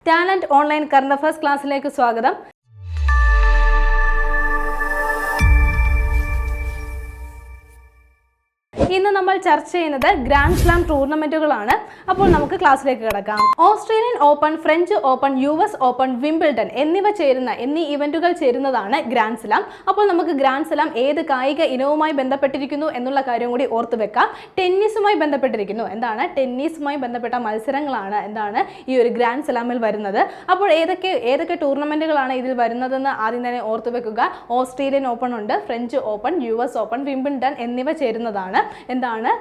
Talent online current affairs ക്ലാസ്സിലേക്ക് സ്വാഗതം. ഇന്ന് നമ്മൾ ചർച്ച ചെയ്യുന്നത് ഗ്രാൻഡ് സ്ലാം ടൂർണമെന്റുകളാണ്. അപ്പോൾ നമുക്ക് ക്ലാസ്സിലേക്ക് കിടക്കാം. Australian open, French open, US open, Wimbledon എന്നീ ഇവന്റുകൾ ചേരുന്നതാണ് ഗ്രാൻഡ് സ്ലാം. അപ്പോൾ നമുക്ക് ഗ്രാൻഡ് സ്ലാം ഏത് കായിക ഇനവുമായി ബന്ധപ്പെട്ടിരിക്കുന്നു എന്നുള്ള കാര്യം കൂടി ഓർത്തു വെക്കാം. ടെന്നീസുമായി ബന്ധപ്പെട്ടിരിക്കുന്നു. ടെന്നീസുമായി ബന്ധപ്പെട്ട മത്സരങ്ങളാണ് ഈ ഒരു ഗ്രാൻഡ് സ്ലാമിൽ വരുന്നത്. അപ്പോൾ ഏതൊക്കെ ടൂർണമെന്റുകളാണ് ഇതിൽ വരുന്നതെന്ന് ആദ്യം തന്നെ ഓർത്തു വെക്കുക. ഓസ്ട്രേലിയൻ ഓപ്പൺ ഉണ്ട്, French open, US open, Wimbledon എന്നിവ ചേരുന്നതാണ്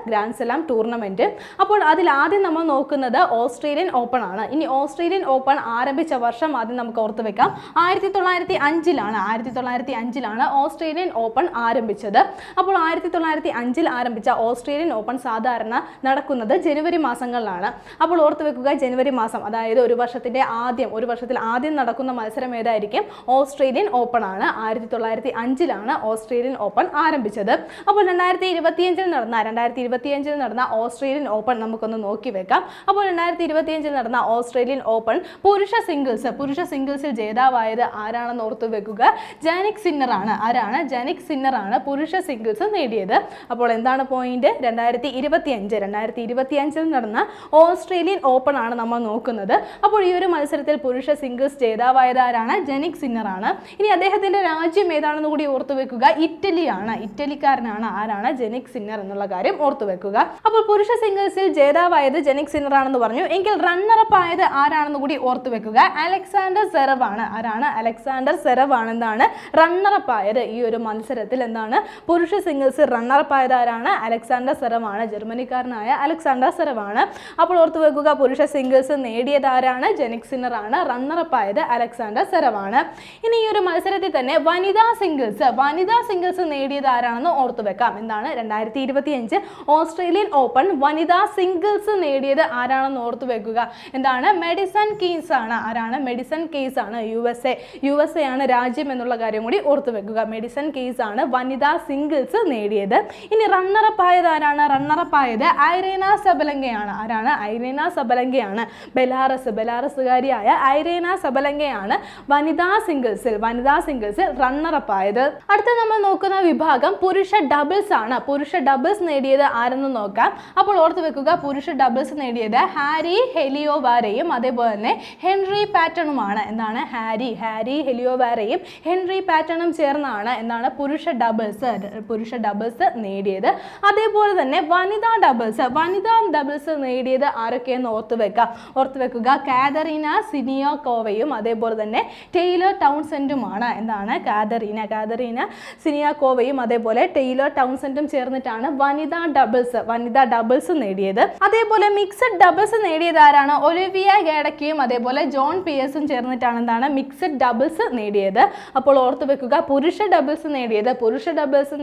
ഗ്രാൻഡ് സ്ലാം ടൂർണമെന്റ്. അപ്പോൾ അതിൽ ആദ്യം നമ്മൾ നോക്കുന്നത് ഓസ്ട്രേലിയൻ ഓപ്പൺ ആണ്. ഇനി ഓസ്ട്രേലിയൻ ഓപ്പൺ ആരംഭിച്ച വർഷം ആദ്യം നമുക്ക് ഓർത്തു വെക്കാം. 1905 ഓസ്ട്രേലിയൻ ഓപ്പൺ ആരംഭിച്ചത്. അപ്പോൾ 1905 ആരംഭിച്ച ഓസ്ട്രേലിയൻ ഓപ്പൺ സാധാരണ നടക്കുന്നത് ജനുവരി മാസങ്ങളിലാണ്. അപ്പോൾ ഓർത്തു വെക്കുക, ജനുവരി മാസം, അതായത് ഒരു വർഷത്തിൽ ആദ്യം നടക്കുന്ന മത്സരം ഏതായിരിക്കും? ഓസ്ട്രേലിയൻ ഓപ്പൺ ആണ്. 1905 ഓസ്ട്രേലിയൻ ഓപ്പൺ ആരംഭിച്ചത്. അപ്പോൾ 2025 നടന്ന ഓസ്ട്രേലിയൻ ഓപ്പൺ നമുക്കൊന്ന് നോക്കി വെക്കാം. അപ്പോൾ 2025 നടന്ന ഓസ്ട്രേലിയൻ ഓപ്പൺ പുരുഷ സിംഗിൾസിൽ ജേതാവായത് ആരാണെന്ന് ഓർത്തു വെക്കുക. ജാനിക് സിന്നർ ആണ്. ജാനിക് സിന്നർ ആണ് പുരുഷ സിംഗിൾസ് നേടിയത്. അപ്പോൾ എന്താണ് പോയിന്റ്? 2025 നടന്ന ഓസ്ട്രേലിയൻ ഓപ്പൺ ആണ് നമ്മൾ നോക്കുന്നത്. അപ്പോൾ ഈ ഒരു മത്സരത്തിൽ പുരുഷ സിംഗിൾസ് ജേതാവായത് ആരാണ്? ജാനിക് സിന്നർ ആണ്. ഇനി അദ്ദേഹത്തിന്റെ രാജ്യം ഏതാണെന്ന് കൂടി ഓർത്തു വെക്കുക. ഇറ്റലിയാണ്. ഇറ്റലിക്കാരനാണ് ആരാണ്? ജാനിക് സിന്നർ എന്നുള്ള കാര്യം ഓർത്തു വെക്കുക. അപ്പോൾ പുരുഷ സിംഗിൾസിൽ ജേതാവായത് ജാനിക് സിന്നർ ആണെന്ന് പറഞ്ഞു. എങ്കിൽ റണ്ണറപ്പ് ആയത് ആരാണെന്ന് കൂടി ഓർത്തു വെക്കുക. അലക്സാണ്ടർ സെറവ് ആണ്. അലക്സാണ്ടർ സെറവ് ആണ് റണ്ണറപ്പ് ആയത് ഈ ഒരു മത്സരത്തിൽ. പുരുഷ സിംഗിൾസ് റണ്ണറപ്പ് ആയത് ആരാണ്? അലക്സാണ്ടർ സെറവ് ആണ്. ജർമ്മനിക്കാരനായ അലക്സാണ്ടർ സെറവ് ആണ്. അപ്പോൾ ഓർത്തു വെക്കുക, പുരുഷ സിംഗിൾസ് നേടിയത് ആരാണ്? ജാനിക് സിന്നർ ആണ്. റണ്ണറപ്പ് ആയത് അലക്സാണ്ടർ സെറവ് ആണ്. ഇനി ഈ ഒരു മത്സരത്തിൽ തന്നെ വനിതാ സിംഗിൾസ് നേടിയത് ആരാണെന്ന് ഓർത്തു വെക്കാം. 2025 ഓസ്ട്രേലിയൻ ഓപ്പൺ വനിതാ സിംഗിൾസ് നേടിയത് ആരാണെന്ന് ഓർത്തു വെക്കുക. മെഡിസൺ കീസ് ആണ്. മെഡിസൺ കീസ് ആണ്. USA ആണ് രാജ്യം എന്നുള്ള കാര്യം കൂടി ഓർത്തു വെക്കുക. മെഡിസൺ കീസ് ആണ് വനിതാ സിംഗിൾസ് നേടിയത്. ഇനി റണ്ണറപ്പ് ആയത് ആരാണ്? റണ്ണറപ്പ് ആയത് ഐറീന സബലങ്കയാണ്. ഐറീന സബലങ്കയാണ്. ബെലാറസുകാരിയായ ഐറീന സബലങ്കയാണ് വനിതാ സിംഗിൾസിൽ റണ്ണറപ്പ് ആയത്. അടുത്ത നമ്മൾ നോക്കുന്ന വിഭാഗം പുരുഷ ഡബിൾസ് ആണ്. പുരുഷ ഡബിൾസ് നേടിയത് ആരെന്ന് നോക്കാം. അപ്പോൾ ഓർത്തു വെക്കുക, പുരുഷ ഡബിൾസ് നേടിയത് ഹാരി ഹെലിയോവാരയും അതേപോലെ തന്നെ ഹെൻറി പാറ്റണുമാണ്. ഹാരി ഹെലിയോവാരയും ഹെൻറി പാറ്റണും ചേർന്നാണ് പുരുഷ ഡബിൾസ് നേടിയത്. അതേപോലെ തന്നെ വനിതാ ഡബിൾസ് നേടിയത് ആരൊക്കെയെന്ന് ഓർത്തു വെക്കുക. കാതറീന സിനിയാക്കോവയും അതേപോലെ തന്നെ ടെയ്ലർ ടൗൺസെന്റുമാണ്. കാതറീന സിനിയാക്കോവയും അതേപോലെ ടെയ്ലർ ടൗൺസെന്റും ചേർന്നിട്ടാണ് വനിതാ ഡബിൾസ് നേടിയത്. അതേപോലെ മിക്സഡ് ഡബിൾസ് നേടിയത് ആരാണ്? ഒലിവിയ ഗാഡക്കിയും അതേപോലെ ജോൺ പിയേഴ്സും ചേർന്നിട്ടാണ് മിക്സഡ് ഡബിൾസ് നേടിയത്. അപ്പോൾ ഓർത്തു വെക്കുക, പുരുഷ ഡബിൾസ്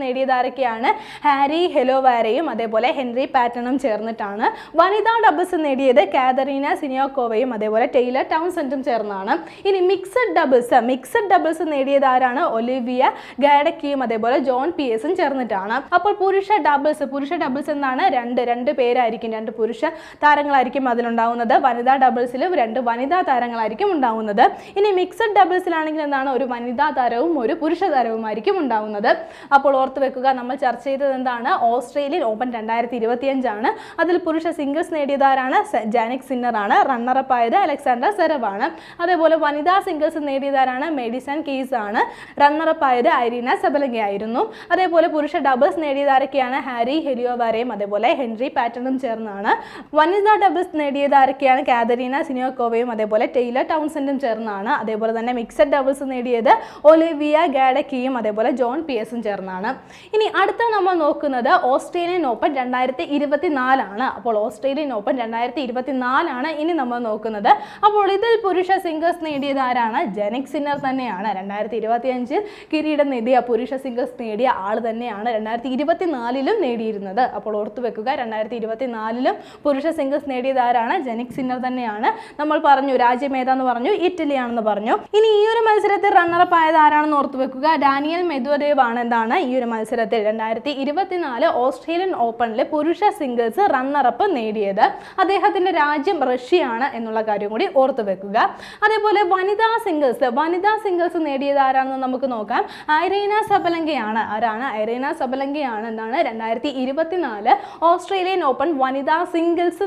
നേടിയത് ആരൊക്കെയാണ്? ഹാരി ഹെലോവാരയും അതേപോലെ ഹെൻറി പാറ്റണും ചേർന്നിട്ടാണ്. വനിതാ ഡബിൾസ് നേടിയത് കാതറീന സിനിയാക്കോവയും അതേപോലെ ടെയ്ലർ ടൗൺസെന്റും ചേർന്നാണ്. ഇനി മിക്സഡ് ഡബിൾസ് നേടിയത് ആരാണ്? ഒലിവിയ ഗാഡക്കിയും അതേപോലെ ജോൺ പിയേഴ്സും ചേർന്നിട്ടാണ്. അപ്പോൾ പുരുഷ ഡബിൾസ് എന്താണ്? രണ്ട് പേരായിരിക്കും, രണ്ട് പുരുഷ താരങ്ങളായിരിക്കും അതിലുണ്ടാവുന്നത്. വനിതാ ഡബിൾസിലും 2 വനിതാ താരങ്ങളായിരിക്കും ഉണ്ടാവുന്നത്. ഇനി മിക്സഡ് ഡബിൾസിലാണെങ്കിൽ എന്താണ്? ഒരു വനിതാ താരവും ഒരു പുരുഷ താരവുമായിരിക്കും ഉണ്ടാവുന്നത്. അപ്പോൾ ഓർത്തു വെക്കുക, നമ്മൾ ചർച്ച ചെയ്തത് എന്താണ്? ഓസ്ട്രേലിയൻ ഓപ്പൺ 2025 ആണ്. അതിൽ പുരുഷ സിംഗിൾസ് നേടിയത് ആരാണ്? ജാനിക് സിന്നർ ആണ്. റണ്ണറപ്പ് ആയത് അലക്സാണ്ടർ സെറവ് ആണ്. അതേപോലെ വനിതാ സിംഗിൾസ് നേടിയത് ആരാണ്? മെഡിസൺ കീസ് ആണ്. റണ്ണറപ്പ് ആയത് ഐറീന സബലങ്ക ആയിരുന്നു. അതേപോലെ പുരുഷ ഡബിൾസ് നേടിയത് ആരൊക്കെയാണ്? ഹാരി ഹെലിയോവാരയും അതേപോലെ ഹെൻറി പാറ്റണും ചേർന്നാണ്. വനിതാ ഡബിൾസ് നേടിയത് ആരൊക്കെയാണ്? കാതറീന സിനിയാക്കോവയും അതേപോലെ ടെയ്ലർ ടൗൺസെന്റും ചേർന്നാണ്. അതേപോലെ തന്നെ മിക്സഡ് ഡബിൾസ് നേടിയത് ഒലിവിയ ഗാഡക്കിയും അതേപോലെ ജോൺ പിയേഴ്സും ചേർന്നാണ്. ഇനി അടുത്ത നമ്മൾ നോക്കുന്നത് ഓസ്ട്രേലിയൻ ഓപ്പൺ 2024 ആണ്. അപ്പോൾ ഓസ്ട്രേലിയൻ ഓപ്പൺ 2024 ആണ് ഇനി നമ്മൾ നോക്കുന്നത്. അപ്പോൾ ഇതിൽ പുരുഷ സിംഗിൾസ് നേടിയത് ആരാണ്? ജാനിക് സിന്നർ തന്നെയാണ്. 2025 കിരീടം നേടിയ പുരുഷ സിംഗിൾസ് നേടിയ ആൾ തന്നെയാണ് 2024 നേടിയിരുന്നത്. അപ്പോൾ ഓർത്തു വെക്കുക, 2024 പുരുഷ സിംഗിൾസ് നേടിയത് ആരാണ്? ജനിക് സിന്നർ തന്നെയാണ്. നമ്മൾ പറഞ്ഞു രാജ്യം ഏതാന്ന് പറഞ്ഞു, ഇറ്റലിയാണെന്ന് പറഞ്ഞു. ഇനി ഈ ഒരു മത്സരത്തിൽ റണ്ണറപ്പ് ആയത് ആരാണെന്ന് ഓർത്തു വെക്കുക, ഡാനിയൽ മെദ്വദേവ് ആണ്. എന്താണ് ഈ ഒരു മത്സരത്തിൽ 2024 ഓസ്ട്രേലിയൻ ഓപ്പണിൽ പുരുഷ സിംഗിൾസ് റണ്ണറപ്പ് നേടിയത്. അദ്ദേഹത്തിന്റെ രാജ്യം റഷ്യയാണ് എന്നുള്ള കാര്യം കൂടി ഓർത്തു വെക്കുക. അതേപോലെ വനിതാ സിംഗിൾസ് നേടിയത് ആരാണെന്ന് നമുക്ക് നോക്കാം. ഐറീന സബലങ്കയാണ്. ആരാണ്? ഐറീന സബലങ്കയാണ്. എന്താണ് 2024 ഓസ്ട്രേലിയൻ ഓപ്പൺ വനിതാ സിംഗിൾസ്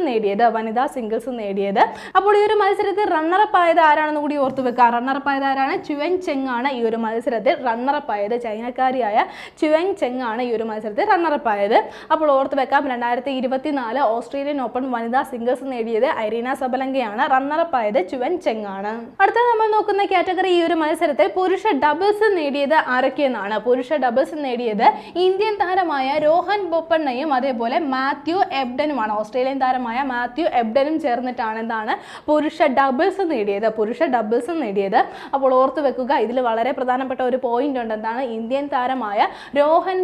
നേടിയത്. അപ്പോൾ ഈ ഒരു മത്സരത്തിൽ റണ്ണറപ്പ് ആയത് ആരാണെന്ന് കൂടി ഓർത്തു വെക്കുക. റണ്ണറപ്പ് ആയത് ആരാണ്? ചുവൻ ചെങ് ആണ് ഈ ഒരു മത്സരത്തിൽ റണ്ണറപ്പ് ആയത്. ചൈനക്കാരിയായ ചുവൻ ചെങ് ആണ് ഈ ഒരു മത്സരത്തിൽ റണ്ണറപ്പ് ആയത്. അപ്പോൾ ഓർത്ത് വെക്കാം, 2024 ഓസ്ട്രേലിയൻ ഓപ്പൺ വനിതാ സിംഗിൾസ് നേടിയത് ഐറീന സബലങ്കയാണ്. റണ്ണറപ്പ് ആയത് ചുവൻ ചെങ് ആണ്. അടുത്ത നമ്മൾ നോക്കുന്ന കാറ്റഗറി ഈ ഒരു മത്സരത്തിൽ പുരുഷ ഡബിൾസ് നേടിയത് ആരൊക്കെയെന്നാണ്. പുരുഷ ഡബിൾസ് നേടിയത് ഇന്ത്യൻ താരമായ രോഹൻ ബൊപ്പണ്ണയും അതേപോലെ മാത്യു എബ്ഡനുമാണ്. ഓസ്ട്രേലിയൻ താരമായ മാത്യു എബ്ഡനും ചേർന്നിട്ടാണ് എന്താണ് പുരുഷ ഡബിൾസ് നേടിയത്. അപ്പോൾ ഓർത്തു വെക്കുക, ഇതിൽ വളരെ പ്രധാനപ്പെട്ട ഒരു പോയിന്റ് ഉണ്ട്. എന്താണ്? ഇന്ത്യൻ താരമായ രോഹൻ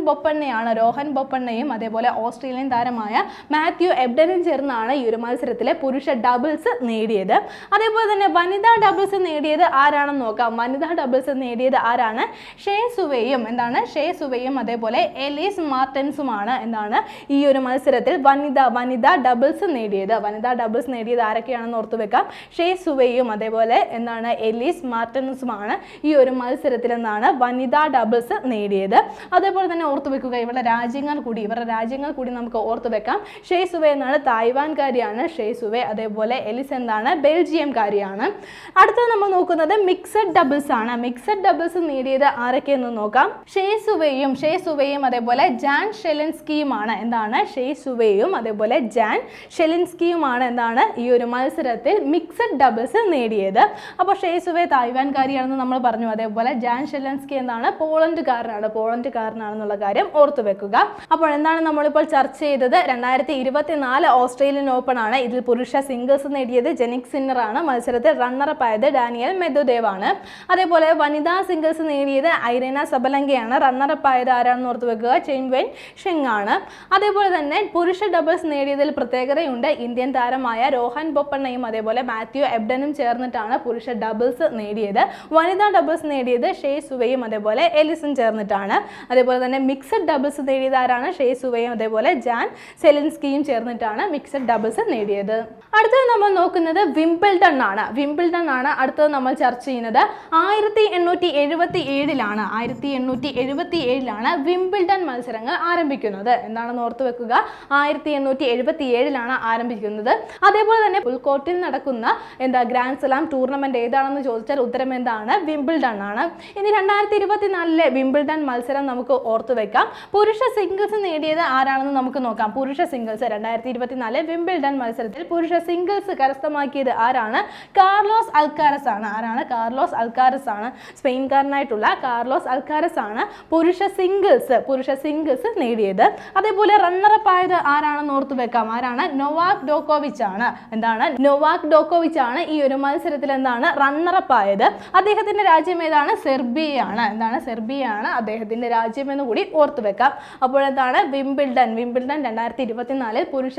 ബൊപ്പണ്ണയും അതേപോലെ ഓസ്ട്രേലിയൻ താരമായ മാത്യു എബ്ഡനും ചേർന്നാണ് ഈ ഒരു മത്സരത്തിലെ പുരുഷ ഡബിൾസ് നേടിയത്. അതേപോലെ തന്നെ വനിതാ ഡബിൾസ് നേടിയത് ആരാണെന്ന് നോക്കാം. വനിതാ ഡബിൾസ് നേടിയത് ആരാണ്? ഷേ സുവയും അതേപോലെ എലീസ് മാർട്ടൻസുമാണ് എന്താണ് ഈ ഒരു മത്സരത്തിൽ വനിതാ ഡബിൾസ് നേടിയത്. ആരൊക്കെയാണെന്ന് ഓർത്തു വെക്കാം. ഷേ സുവയും അതേപോലെ എന്താണ് എലീസ് മാർട്ടൻസുമാണ് ഈ ഒരു മത്സരത്തിൽ എന്താണ് വനിതാ ഡബിൾസ് നേടിയത്. അതേപോലെ തന്നെ ഓർത്തു വെക്കുക, ഇവരുടെ രാജ്യങ്ങൾ കൂടി നമുക്ക് ഓർത്തു വെക്കാം. ഷേ സുവെ എന്നാണ് തായ്വാൻകാരിയാണ് ഷേ സുവെ. അതേപോലെ എലിസ് എന്താണ് ബെൽജിയംകാരിയാണ്. അടുത്തത് നമ്മൾ നോക്കുന്നത് മിക്സഡ് ഡബിൾസ് ആണ്. മിക്സഡ് ഡബിൾസ് നേടിയത് ആരൊക്കെയെന്ന് നോക്കാം. ഷേ സുവയും അതേപോലെ ജാൻ ഷെലിൻസ്കിയുമാണ്. എന്താണ്? ഷേ സുവയും അതേപോലെ ജാൻ ഷെലിൻസ്കിയുമാണ് എന്താണ് ഈ ഒരു മത്സരത്തിൽ മിക്സഡ് ഡബിൾസ് നേടിയത്. അപ്പോൾ ഷേ സുവെ തായ്വാൻകാരിയാണെന്ന് നമ്മൾ പറഞ്ഞു. അതേപോലെ ജാൻ ഷെലിൻസ്കി എന്താണ് പോളണ്ടുകാരനാണെന്നുള്ള കാര്യം ഓർത്തു വെക്കുക. അപ്പോൾ എന്താണ് നമ്മളിപ്പോൾ ചർച്ച ചെയ്തത്? 2024 ഓസ്ട്രേലിയൻ ഓപ്പൺ ആണ്. ഇതിൽ പുരുഷ സിംഗിൾസ് നേടിയത് ജനിക് സിന്നർ ആണ്. മത്സരത്തിൽ റണ്ണറപ്പ് ആയത് ഡാനിയൽ മെദ്വദേവ് ആണ്. അതേപോലെ വനിതാ സിംഗിൾസ് നേടിയത് ഐറീന സബലങ്കയാണ്. റണ്ണറപ്പ് ആയത് ആരാണെന്ന് ഓർത്തു വെക്കുക, ചെയിൻവെൻ ഷെങ് ആണ്. അതേപോലെ തന്നെ പുരുഷ ഡബിൾസ് നേടിയതിൽ പ്രത്യേകതയുണ്ട്. ഇന്ത്യൻ താരമായ രോഹൻ ബൊപ്പണ്ണയും അതേപോലെ മാത്യു എബ്ഡനും ചേർന്നിട്ടാണ് പുരുഷ ഡബിൾസ് നേടിയത്. വനിതാ ഡബിൾസ് നേടിയത് ഷേ സുവയും അതേപോലെ എലിസും ചേർന്നിട്ടാണ്. അതേപോലെ തന്നെ മിക്സഡ് ഡബിൾസ് നേടിയത് ആരാണ്? ഷേ സുവയും അതേപോലെ ജാൻ സെലിൻസ്കിയും ചേർന്നിട്ടാണ് മിക്സഡ് ഡബിൾസ് നേടിയത്. അടുത്തത് നമ്മൾ നോക്കുന്നത് വിംബിൾഡൺ ആണ്. അടുത്തത് നമ്മൾ ചർച്ച ചെയ്യുന്നത് 1877 വിംബിൾഡൺ മത്സരങ്ങൾ ആരംഭിക്കുന്നത്. എന്താണെന്ന് ഓർത്തു വെക്കുക, 1877 ആരംഭിക്കുന്നത്. അതേപോലെ തന്നെ പുൽക്കോട്ടിൽ നടക്കുന്ന ഗ്രാൻഡ് സ്ലാം ടൂർണമെന്റ് ഏതാണെന്ന് ചോദിച്ചാൽ ഉത്തരം എന്താണ്? വിംബിൾഡൺ ആണ്. ഇനി 2024 വിംബിൾഡൺ മത്സരം നമുക്ക് ഓർത്തു വെക്കാം. പുരുഷ സിംഗിൾസ് നേടിയത് ആരാണെന്ന് നമുക്ക് നോക്കാം. പുരുഷ സിംഗിൾസ് 2024 വിംബിൾഡൺ മത്സരത്തിൽ പുരുഷ സിംഗിൾസ് കരസ്ഥമാക്കിയത് ആരാണ്? കാർലോസ് അൽക്കാരസ് ആണ്. ആരാണ്? കാർലോസ് അൽക്കാരസ് ആണ്. സ്പെയിൻകാരനായിട്ടുള്ള കാർലോസ് അൽക്കാരസ് ആണ് പുരുഷ സിംഗിൾസ് നേടിയത്. അതേപോലെ റണ്ണറപ്പ് ആയത് ആരാണെന്ന് ഓർത്തു വെക്കാം. ആരാണ്? നൊവാക് ഡോക്കോവിച്ച് ആണ്. നൊവാക് ഡോക്കോവിച്ച് ആണ് ഈ ഒരു മത്സരത്തിൽ റണ്ണറപ്പ് ആയത്. അദ്ദേഹത്തിന്റെ രാജ്യം ഏതാണ്? സെർബിയയാണ്. സെർബിയയാണ് അദ്ദേഹത്തിന്റെ രാജ്യം എന്ന് കൂടി ഓർത്തു വെക്കാം. അപ്പോൾ വിംബിൾഡൺ 2024 പുരുഷ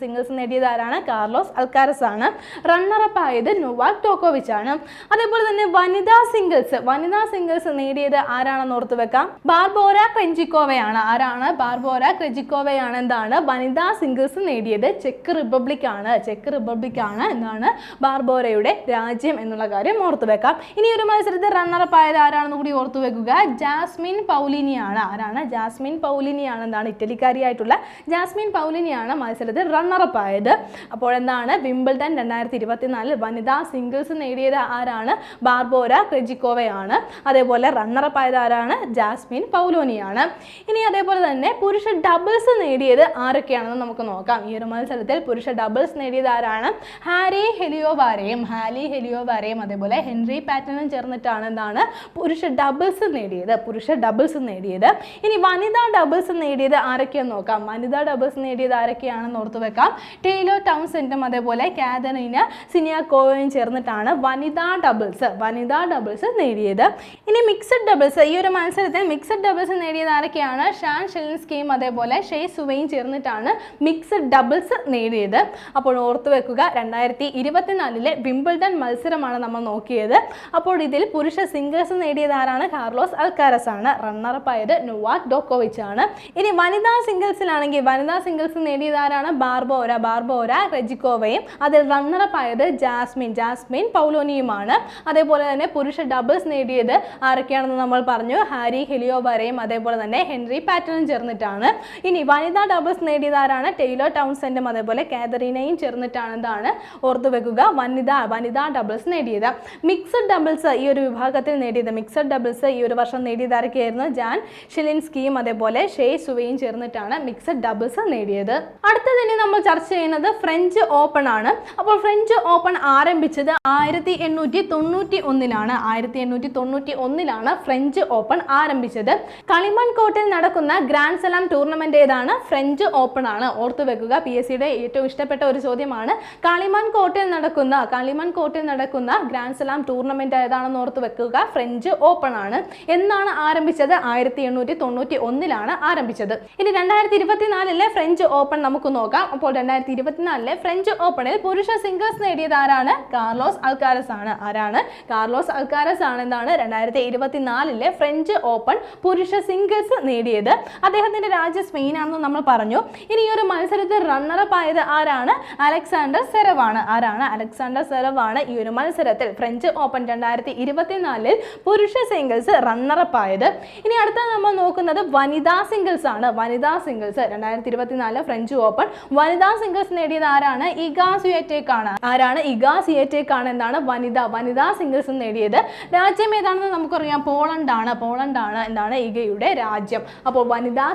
സിംഗിൾസ് നേടിയത് ആരാണ്? കാർലോസ് അൽക്കാരസ് ആണ്. റണ്ണറപ്പ് ആയത് നൊവാക് ഡോക്കോവിച്ച് ആണ്. അതേപോലെ തന്നെ വനിതാ സിംഗിൾസ് നേടിയത് ആരാണെന്ന് ഓർത്തു വെക്കാം. ബാർബോറ ക്രെജിക്കോവയാണ്. ആരാണ്? ബാർബോറ ക്രെജിക്കോവയാണ് വനിതാ സിംഗിൾസ് നേടിയത്. ചെക്ക് റിപ്പബ്ലിക് ആണ് ബാർബോറയുടെ രാജ്യം എന്നുള്ള കാര്യം ഓർത്തു വെക്കാം. ഇനി ഒരു മത്സരത്തിൽ റണ്ണറപ്പ് ആയത് ആരാണെന്ന് കൂടി ഓർത്തു വെക്കുക. ജാസ്മിൻ പൗലിനിയാണ്. ആരാണ്? ജാസ്മിൻ പൗലിനിയാണ് ഇറ്റലിക്കാരിയായിട്ടുള്ള ജാസ്മിൻ പൗലിനിയാണ് മത്സരത്തിൽ റണ്ണറപ്പ് ആയത്. അപ്പോൾ വിംബിൾഡൺ 2024 വനിതാ സിംഗിൾസ് നേടിയത് ആരാണ്? ബാർബോറ ക്രെജിക്കോവയാണ്. അതേപോലെ റണ്ണറപ്പ് ആയത് ആരാണ്? ജാസ്മിൻ പൗലോനിയാണ്. ഇനി അതേപോലെ തന്നെ പുരുഷ ഡബിൾസ് നേടിയത് ആരൊക്കെയാണെന്ന് നമുക്ക് നോക്കാം. ഈ ഒരു മത്സരത്തിൽ പുരുഷ ഡബിൾസ് നേടിയത് ആരാണ്? ഹാലി ഹെലിയോവാരയും അതേപോലെ ഹെൻറി പാറ്റനും ചേർന്നിട്ടാണ് പുരുഷ ഡബിൾസ് നേടിയത്. ഇനി വനിതാ ഡബിൾസ് നേടിയത് ആരൊക്കെയാണെന്ന് നോക്കാം. വനിതാ ഡബിൾസ് നേടിയത് ആരൊക്കെയാണെന്ന് ഓർത്തു വെക്കാം. ടെയ്ലർ ടൗൺസെൻഡും അതേപോലെ കാതറീന സിനിയാക്കോവയും ചേർന്നിട്ടാണ് വനിതാ ഡബിൾസ് നേടിയത്. ഇനി മിക്സഡ് ഡബിൾസ്, ഈ ഒരു മത്സരത്തിൽ മിക്സഡ് ഡബിൾസ് നേടിയത് ആരൊക്കെയാണ്? ഷാൻ ജാൻ ഷെലിൻസ്കിയും അതേപോലെ ഷെയ് സുവയും ചേർന്നിട്ടാണ് മിക്സഡ് ഡബിൾസ് നേടിയത്. അപ്പോൾ ഓർത്തു വെക്കുക, 2024 വിംബിൾഡൺ മത്സരമാണ് നമ്മൾ നോക്കിയത്. അപ്പോൾ ഇതിൽ പുരുഷ സിംഗിൾസ് നേടിയത് ആരാണ്? കാർലോസ് അൽക്കാരസ് ആണ്. റണ്ണറപ്പ് ആയത് നൊവാക് ജോക്കോവിച്ച് ആണ്. ഇനി വനിതാ സിംഗിൾസിലാണെങ്കിൽ വനിതാ സിംഗിൾസ് നേടിയത് ആരാണ്? ബാർബോര റെജിക്കോവയും. അതിൽ റണ്ണറപ്പ് ആയത് ജാസ്മിൻ പൗലോനിയുമാണ്. അതേപോലെ തന്നെ പുരുഷ ഡബിൾസ് നേടിയത് ആരൊക്കെയാണെന്ന് നമ്മൾ പറഞ്ഞു. ഹാരി ഹെലിയോബാരയും അതേപോലെ തന്നെ ഹെൻറി പാറ്റനും ചേർന്നിട്ടാണ്. ഇനി വനിതാ ഡബിൾസ് നേടിയത് ആരാണ്? ടെയ്ലർ ടൗൺസെൻഡും അതേപോലെ കാതറീനയും ചേർന്നിട്ടാണ് എന്താണ് ഓർത്തു വെക്കുക വനിതാ ഡബിൾസ് നേടിയത്. മിക്സഡ് ഡബിൾസ് ഈ ഒരു വിഭാഗത്തിൽ നേടിയത് മിക്സഡ് ഡബിൾസ് ഈ ഒരു വർഷം നേടിയത് ആരൊക്കെയായിരുന്നു? ജാൻ ഷിലിൻസ്കിയും അതേപോലെ ഷെയ് സുവയും ചേർന്നിട്ടാണ് മിക്സഡ് ഡബിൾസ് നേടിയത്. അടുത്തതിന് നമ്മൾ ചർച്ച ചെയ്യുന്നത് ഫ്രഞ്ച് ഓപ്പൺ ആണ്. അപ്പോൾ ഫ്രഞ്ച് ഓപ്പൺ ആരംഭിച്ചത് 1891-ലാണ്. 1891-ലാണ് ഫ്രഞ്ച് ഓപ്പൺ ആരംഭിച്ചത്. കളിമൺ കോർട്ടിൽ നടക്കുന്ന ഗ്രാൻഡ് സ്ലാം ടൂർണമെന്റ് ഏതാണ്? ഫ്രഞ്ച് ഓപ്പൺ ആണ്. ഓർത്തു വെക്കുക, PSCയുടെ ഏറ്റവും ഇഷ്ടപ്പെട്ട ഒരു ചോദ്യമാണ്. കളിമൺ കോർട്ടിൽ നടക്കുന്ന ഗ്രാൻഡ് സ്ലാം ടൂർണമെന്റ് ഏതാണെന്ന് ഓർത്തു വെക്കുക. ഫ്രഞ്ച് ഓപ്പൺ ആണ്. എന്നാണ് ആരംഭിച്ചത്? 1891-ലാണ് ആരംഭിച്ചത്. ഇനി 2024 ഫ്രഞ്ച് ഓപ്പൺ നമുക്ക് നോക്കാം. അപ്പോൾ 2024 ഫ്രഞ്ച് ഓപ്പണിൽ പുരുഷ സിംഗിൾസ് നേടിയത് ആരാണ്? കാർലോസ് അൽക്കാരസ് ആണ്. ആരാണ്? കാർലോസ് അൽക്കാരസ് ആണ് എന്താണ് 2024 ഫ്രഞ്ച് ഓപ്പൺ പുരുഷ സിംഗിൾസ് നേടിയത്. അദ്ദേഹത്തിന്റെ രാജ്യം സ്പെയിൻ ആണെന്ന് നമ്മൾ പറഞ്ഞു. ഇനി ഈ ഒരു മത്സരത്തിൽ റണ്ണറപ്പ് ആയത് ആരാണ്? അലക്സാണ്ടർ സെറവ് ആണ്. ആരാണ്? അലക്സാണ്ടർ സെറവ് ആണ് ഈ ഒരു മത്സരത്തിൽ ഫ്രഞ്ച് ഓപ്പൺ 2024 പുരുഷ സിംഗിൾസ് റണ്ണറപ്പ് ആയത്. ഇനി അടുത്ത നമ്മൾ നോക്കുന്നത് വനിതാ സിംഗിൾസ് ആണ്. വനിതാ സിംഗിൾസ് 2024 ഫ്രഞ്ച് ഓപ്പൺ വനിതാ സിംഗിൾസ് നേടിയത് ആരാണ്? ഇഗ സ്വിയറ്റേക്ക് ആണ്. ആരാണ്? ഇഗ സ്വിയറ്റേക്ക് ആണ് എന്താണ് വനിതാ സിംഗിൾസ് നേടിയത്. രാജ്യം ഏതാണെന്ന് നമുക്കറിയാം, പോളണ്ട് ആണ് എന്താണ് ഇഗയുടെ രാജ്യം. അപ്പോൾ വനിതാ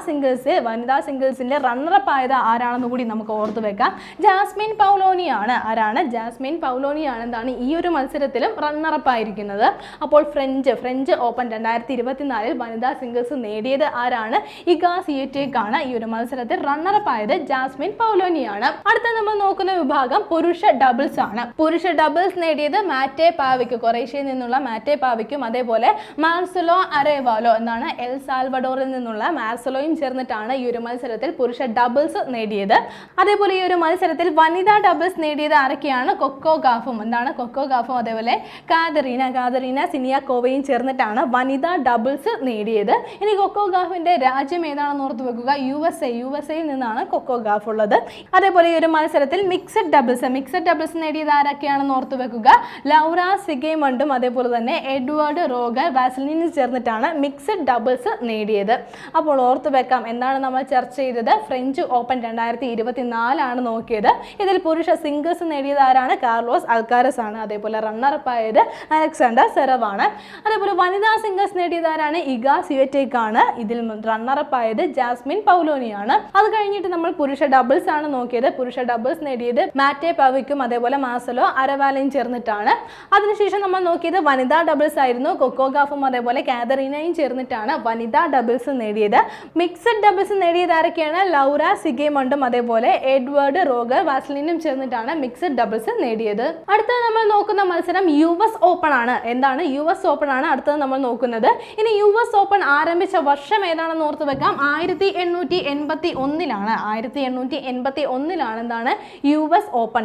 സിംഗിൾസിന്റെ റണ്ണറപ്പ് ആയത് ആരാണെന്ന് കൂടി നമുക്ക് ഓർത്തു വെക്കാം. ജാസ്മിൻ പൗലോനിയാണ്. ആരാണ്? ജാസ്മിൻ പൗലോനിയാണ് എന്താണ് ഈ ഒരു മത്സരത്തിലും റണ്ണറപ്പ് ആയിരിക്കുന്നത്. അപ്പോൾ ഫ്രഞ്ച് ഓപ്പൺ 2024 വനിതാ സിംഗിൾസ് നേടിയത് ആരാണ്? ഇഗ സ്വിയറ്റേക്ക് ആണ്. ഈ ഒരു മത്സരത്തിൽ റണ്ണറപ്പ് ആയത് ജാസ്മിൻ പൗലോനിയാണ്. അടുത്ത നമ്മൾ നോക്കുന്ന വിഭാഗം പുരുഷ ഡബിൾസ് ആണ്. പുരുഷ ഡബിൾസ് നേടിയത് മാറ്റെ പാവിക്കും, കൊറേഷ്യയിൽ നിന്നുള്ള മാറ്റെ പാവിക്കും അതേപോലെ മാർസലോ അരേവാലോ എന്താണ് എൽ സാൽവഡോറിൽ നിന്നുള്ള മാർസലോയും ചേർന്നിട്ടാണ് ഈ ഒരു മത്സരത്തിൽ പുരുഷ ഡബിൾസ് നേടിയത്. അതേപോലെ ഈ ഒരു മത്സരത്തിൽ വനിതാ ഡബിൾസ് നേടിയത് ആരൊക്കെയാണ്? കൊക്കോ ഗാഫും അതേപോലെ കാതറീന സിനിയാക്കോവയും ചേർന്നിട്ടാണ് വനിതാ ഡബിൾസ് നേടിയത്. ഇനി കൊക്കോ ഗാഫിന്റെ രാജ്യം ഏതാണെന്ന് ഓർത്തു വെക്കുക. യുഎസ്എയിൽ നിന്നാണ് കൊക്കോ ഗാഫ് ഉള്ളത്. അതേപോലെ ഈ ഒരു മത്സരത്തിൽ മിക്സഡ് ഡബിൾസ് നേടിയത് ആരൊക്കെയാണെന്ന് ഓർത്തു വെക്കുക. ലൗറ സിഗേമണ്ടും അതേപോലെ തന്നെ എഡ്വേർഡ് റോഗർ വാസ്ലിനും ചേർന്നിട്ടാണ് മിക്സഡ് ഡബിൾസ് നേടിയത്. അപ്പോൾ ഓർത്തു വെക്കാം, എന്താണ് നമ്മൾ ചർച്ച ചെയ്തത്? ഫ്രഞ്ച് ഓപ്പൺ 2024 നോക്കിയത്. ഇതിൽ പുരുഷ സിംഗിൾസ് നേടിയത് ആരാണ്? കാർലോസ് അൽക്കാരസ് ആണ്. അതേപോലെ റണ്ണറപ്പ് ആയത് അലക്സാണ്ടർ സെറവ് ആണ്. അതേപോലെ വനിതാ സിംഗിൾസ് നേടിയത് ആരാണ്? ഇഗ സ്വിയറ്റേക്ക് ആണ്. ഇതിൽ റണ്ണറപ്പ് ആയത് ജാസ്മിൻ പൗലോനിയാണ്. അത് കഴിഞ്ഞിട്ട് നമ്മൾ പുരുഷ ഡബിൾസ് ആണ് നോക്കിയത്. പുരുഷ ഡബിൾസ് നേടിയത് മാറ്റെ പാവിക്കും അതേപോലെ മാർസലോ അരവാലയും ചേർന്നിട്ടാണ്. അതിനുശേഷം നമ്മൾ നോക്കിയത് വനിതാ ഡബിൾസ് ആയിരുന്നു. കൊക്കോ ഗാഫും അതേപോലെ കാതറീനയും ചേർന്നിട്ടാണ് വനിതാ ഡബിൾസ് നേടിയത്. മിക്സഡ് ഡബിൾസ് നേടിയത് ആരൊക്കെയാണ്? ലൗറ സിഗേമണ്ടും അതേപോലെ എഡ്വേർഡ് റോഗർ വാസ്ലിനും ചേർന്നിട്ടാണ് മിക്സഡ് ഡബിൾസ് നേടിയത്. അടുത്തത് നമ്മൾ നോക്കുന്ന മത്സരം US ഓപ്പൺ ആണ്. എന്താണ്? US ഓപ്പൺ ആണ് അടുത്തത് നമ്മൾ നോക്കുന്നത്. ഇനി US ഓപ്പൺ ആരംഭിച്ച വർഷം ഏതാണെന്ന് ഓർത്തു വെക്കാം. 1881-ലാണ്. 1881-ലാണ് എന്താണ് US ഓപ്പൺ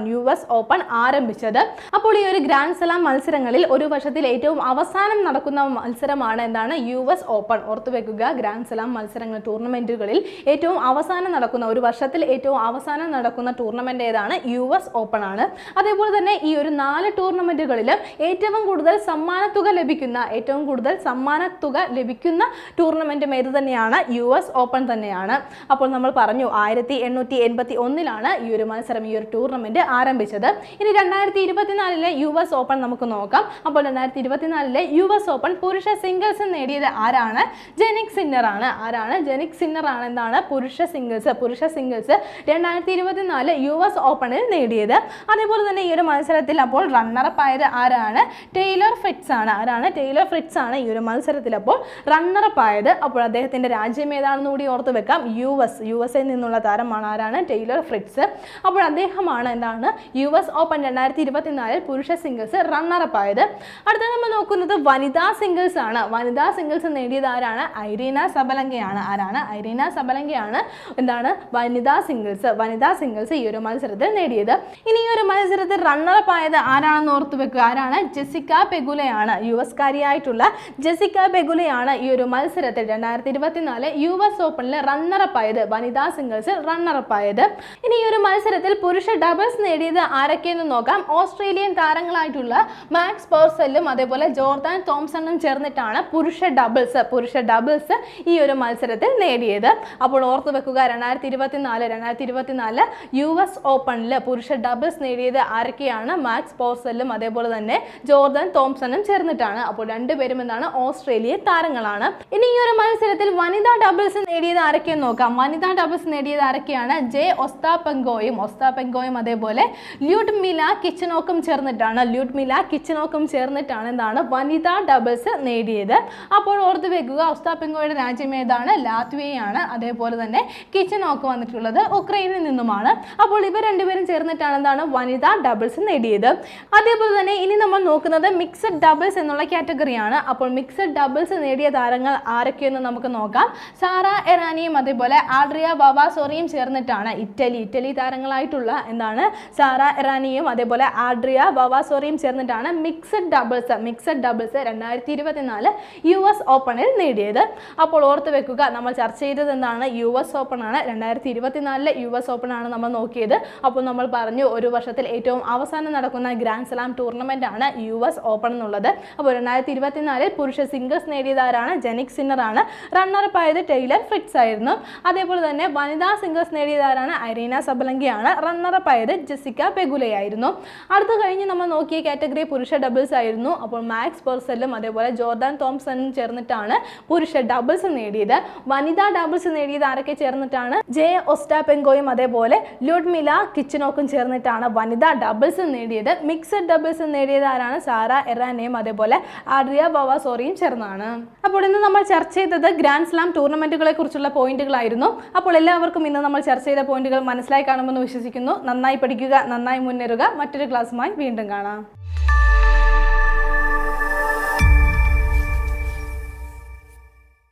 ആരംഭിച്ചത്. അപ്പോൾ ഈ ഒരു ഗ്രാൻഡ് സ്ലാം മത്സരങ്ങളിൽ ഒരു വർഷത്തിൽ ഏറ്റവും അവസാനം നടക്കുന്ന മത്സരമാണ് എന്താണ് US ഓപ്പൺ. ഓർത്തു വെക്കുക, ഗ്രാൻഡ് സ്ലാം മത്സരങ്ങൾ ടൂർണമെന്റുകളിൽ ഏറ്റവും അവസാനം നടക്കുന്ന ഒരു വർഷത്തിൽ ഏറ്റവും അവസാനം നടക്കുന്ന ടൂർണമെന്റ് ഏതാണ്? US ഓപ്പൺ ആണ്. അതേപോലെ തന്നെ ഈ ഒരു 4 ടൂർണമെന്റുകളിലും ഏറ്റവും കൂടുതൽ സമ്മാനത്തുക ലഭിക്കുന്ന ടൂർണമെന്റും ഏത് തന്നെയാണ്? US ഓപ്പൺ തന്നെയാണ്. അപ്പോൾ നമ്മൾ പറഞ്ഞു 1881-ലാണ് ഈ ഒരു മത്സരം ഈ ഒരു ടൂർണമെന്റ് ആരംഭിച്ചത്. ഇനി 2024 US ഓപ്പൺ നമുക്ക് നോക്കാം. അപ്പോൾ 2024 US ഓപ്പൺ പുരുഷ സിംഗിൾസ് നേടിയത് ആരാണ്? ജെനിക് സിന്നർ ആണ്. ആരാണ്? ജെനിക് സിന്നർ ആണ് എന്താണ് പുരുഷ സിംഗിൾസ് 2024 US ഓപ്പണിൽ നേടിയത്. അതേപോലെ തന്നെ ഈ ഒരു മത്സരത്തിൽ അപ്പോൾ റണ്ണറപ്പ് ആയത് ആരാണ്? ടെയ്ലർ ഫ്രിറ്റ്സ് ആണ്. ആരാണ്? ടെയ്ലർ ഫ്രിറ്റ്സ് ആണ് ഈ ഒരു മത്സരത്തിൽ അപ്പോൾ റണ്ണറപ്പ് ആയത്. അപ്പോൾ അദ്ദേഹത്തിന്റെ രാജ്യം ഏതാണെന്ന് കൂടി ഓർത്തു വെക്കാം. USA നിന്നുള്ള താരമാണ്. ആരാണ്? Taylor Fritz. അപ്പോൾ അദ്ദേഹമാണ് എന്താണ് US ഓപ്പൺ 2024 പുരുഷ സിംഗിൾസ് റണ്ണറപ്പ് ആയത്. അടുത്ത നമ്മൾ നോക്കുന്നത് വനിതാ സിംഗിൾസ് ആണ്. വനിതാ സിംഗിൾസ് നേടിയത് ആരാണ്? ഐരീന സബലങ്കയാണ്. സബലങ്കയാണ്. ആരാണ്? ഐരീന സബലങ്കയാണ് എന്താണ് വനിതാ സിംഗിൾസ് ഈ ഒരു മത്സരത്തിൽ നേടിയത്. ഇനി ഈ ഒരു മത്സരത്തിൽ റണ്ണറപ്പ് ആയത് ആരാണെന്ന് ഓർത്തു വെക്കുക. ആരാണ്? ജെസിക്ക പെഗുലയാണ്. US കാരിയായിട്ടുള്ള ജെസിക്ക പെഗുലയാണ് ഈ ഒരു മത്സരത്തിൽ 2024 US ഓപ്പണിൽ റണ്ണറപ്പ് ആയത്, വനിതാ സിംഗിൾസിൽ റണ്ണറപ്പ് ആയത്. ഇനി ഈ ഒരു മത്സരത്തിൽ പുരുഷ ഡബിൾസ് നേടിയത് ആരൊക്കെയെന്ന് നോക്കാം. ഓസ്ട്രേലിയൻ താരങ്ങളായിട്ടുള്ള മാക്സ് പേഴ്സലും അതേപോലെ ജോർദാൻ തോംസണും ചേർന്നിട്ടാണ് പുരുഷ ഡബിൾസ് ഈ ഒരു മത്സരത്തിൽ നേടിയത്. അപ്പോൾ ഓർത്തു വെക്കുക 2024 US ഓപ്പണിൽ പുരുഷ ഡബിൾസ് നേടിയത് ആരൊക്കെയാണ്? മാക്സ് പേഴ്സലും അതേപോലെ തന്നെ ജോർദാൻ തോംസണും ചേർന്നിട്ടാണ്. അപ്പോൾ രണ്ടുപേരും എന്താണ്? ഓസ്ട്രേലിയൻ താരങ്ങളാണ്. ഇനി ഈ ഒരു മത്സരത്തിൽ വനിതാ ഡബിൾസ് നേടിയത് ആരൊക്കെയെന്ന് നോക്കാം. വനിതാ ഡബിൾസ് നേടിയത് ആരൊക്കെയാണ്? ജെ ഒസ്താപെങ്കോയും അതേപോലെ ല്യൂഡ്മില കിച്ചനോക്കും ചേർന്നിട്ടാണ് എന്താണ് വനിതാ ഡബിൾസ് നേടിയത്. അപ്പോൾ ഓർത്തു വെക്കുക ഒസ്താപെങ്കോയുടെ രാജ്യം ഏതാണ്? ലാത്വിയയാണ്. അതേപോലെ തന്നെ കിച്ചനോക്ക് വന്നിട്ടുള്ളത് ഉക്രൈനിൽ നിന്നുമാണ്. അപ്പോൾ ഇവർ രണ്ടുപേരും ചേർന്നിട്ടാണ് എന്താണ് വനിതാ ഡബിൾസ് നേടിയത്. അതേപോലെ തന്നെ ഇനി നമ്മൾ നോക്കുന്നത് മിക്സഡ് ഡബിൾസ് എന്നുള്ള കാറ്റഗറിയാണ്. അപ്പോൾ മിക്സഡ് ഡബിൾസ് നേടിയ താരങ്ങൾ ആരൊക്കെയെന്ന് നമുക്ക് നോക്കാം. സാറ എറാനിയും അതേപോലെ ആഡ്രിയ വവാസോറിയും ചേർന്നിട്ടാണ് ഇറ്റലി താരങ്ങളായിട്ടുള്ള എന്താണ് സാറ എറാനിയും അതേപോലെ ആഡ്രിയ വവാസോറിയും ചേർന്നിട്ടാണ് മിക്സഡ് ഡബിൾസ് 2024 US ഓപ്പണിൽ നേടിയത്. അപ്പോൾ ഓർത്ത് വെക്കുക നമ്മൾ ചർച്ച ചെയ്തത് എന്താണ്? US ഓപ്പൺ ആണ്. 2024 US ഓപ്പൺ ആണ് നമ്മൾ നോക്കിയത്. അപ്പോൾ നമ്മൾ പറഞ്ഞു ഒരു വർഷത്തിൽ ഏറ്റവും അവസാനം നടക്കുന്ന ഗ്രാൻഡ് സ്ലാം ടൂർണമെന്റ് ആണ് US ഓപ്പൺ എന്നുള്ളത്. അപ്പോൾ 2024 പുരുഷ സിംഗിൾസ് നേടിയതാരാണ്? ജെനിക് സിന്നർ ആണ്. റണ്ണറപ്പ് ആയത് ടൈലർ ഫ്രിറ്റ്സ് ആയിരുന്നു. അതേപോലെ തന്നെ വനിതാ സിംഗിൾസ് നേടിയതാരാണ്? ഐരീന സബലങ്കയാണ്. റണ്ണറപ്പ് ആയത് ജെസിക്ക പെഗുലയായിരുന്നു. അടുത്ത കഴിഞ്ഞ് നമ്മൾ നോക്കിയ കാറ്റഗറി പുരുഷ ഡബിൾസ് ആയിരുന്നു. അപ്പോൾ മാക്സ് പേഴ്സലും അതേപോലെ ജോർദാൻ തോംസണും ചേർന്നിട്ടാണ് പുരുഷ ഡബിൾസ് നേടിയത്. വനിതാ ഡബിൾസ് നേടിയത് ആരൊക്കെ ചേർന്നിട്ടാണ്? ജെ ഒസ്റ്റാപെങ്കോയും അതേപോലെ ല്യൂഡ്മില കിച്ചനോക്കും ചേർന്നിട്ടാണ് വനിതാ ഡബിൾസ് നേടിയത്. മിക്സഡ് ഡബിൾസ് നേടിയത് ആരാണ്? സാറ എറാനയും അതേപോലെ ആഡ്രിയ വവാസോറിയും ചേർന്നാണ്. അപ്പോൾ ഇന്ന് നമ്മൾ ചർച്ച ചെയ്തത് ഗ്രാൻഡ് സ്ലാം ടൂർണമെന്റുകളെ കുറിച്ചുള്ള പോയിന്റുകളായിരുന്നു. അപ്പോൾ എല്ലാവർക്കും ഇന്ന് നമ്മൾ ചർച്ച ചെയ്ത പോയിന്റുകൾ മനസ്സിലായി കാണുമെന്ന് വിശ്വസിക്കുന്നു. നന്നായി പഠിക്കുക, നന്നായി മുന്നേറുക. മറ്റൊരു ക്ലാസ്സുമായി വീണ്ടും കാണാം.